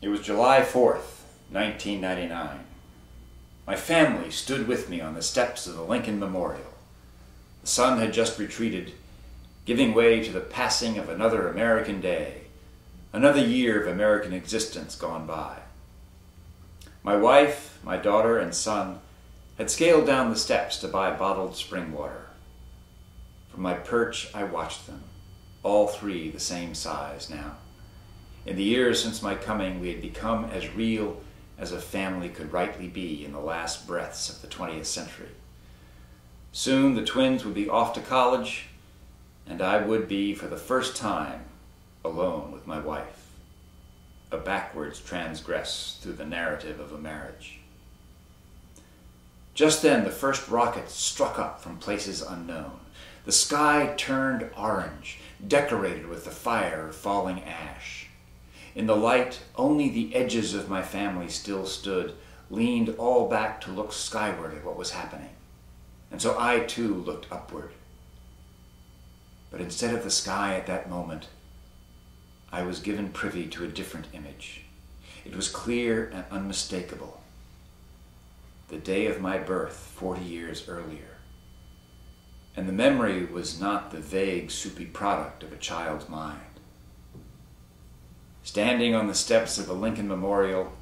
It was July 4th, 1999. My family stood with me on the steps of the Lincoln Memorial. The sun had just retreated, giving way to the passing of another American day, another year of American existence gone by. My wife, my daughter, and son had scaled down the steps to buy bottled spring water. From my perch, I watched them, all three the same size now. In the years since my coming, we had become as real as a family could rightly be in the last breaths of the 20th century. Soon the twins would be off to college, and I would be, for the first time, alone with my wife, a backwards transgress through the narrative of a marriage. Just then the first rockets struck up from places unknown. The sky turned orange, decorated with the fire of falling ash. In the light, only the edges of my family still stood, leaned all back to look skyward at what was happening. And so I too looked upward. But instead of the sky at that moment, I was given privy to a different image. It was clear and unmistakable. The day of my birth 40 years earlier. And the memory was not the vague, soupy product of a child's mind. Standing on the steps of the Lincoln Memorial,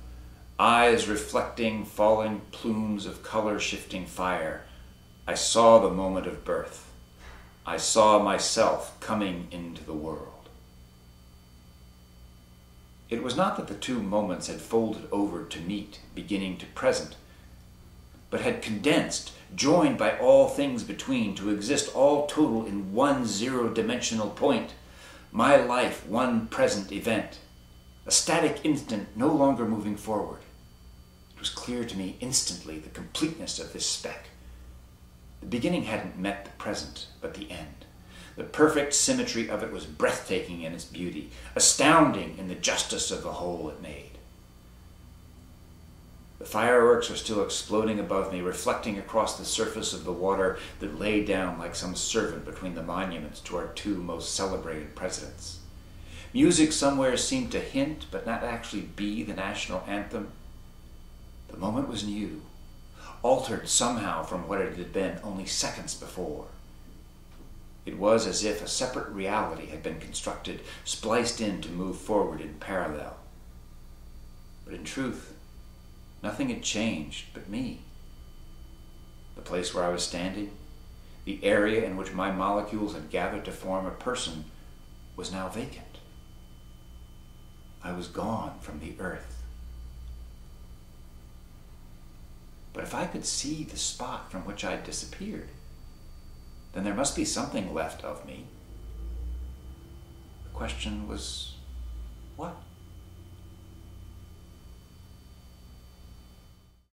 eyes reflecting falling plumes of color-shifting fire, I saw the moment of birth. I saw myself coming into the world. It was not that the two moments had folded over to meet, beginning to present, but had condensed, joined by all things between, to exist all total in one zero-dimensional point, my life one present event, a static instant no longer moving forward. It was clear to me instantly the completeness of this speck. The beginning hadn't met the present, but the end. The perfect symmetry of it was breathtaking in its beauty, astounding in the justice of the whole it made. The fireworks were still exploding above me, reflecting across the surface of the water that lay down like some servant between the monuments to our two most celebrated presidents. Music somewhere seemed to hint, but not actually be, the national anthem. The moment was new, altered somehow from what it had been only seconds before. It was as if a separate reality had been constructed, spliced in to move forward in parallel. But in truth, nothing had changed but me. The place where I was standing, the area in which my molecules had gathered to form a person, was now vacant. I was gone from the earth. But if I could see the spot from which I had disappeared, then there must be something left of me. The question was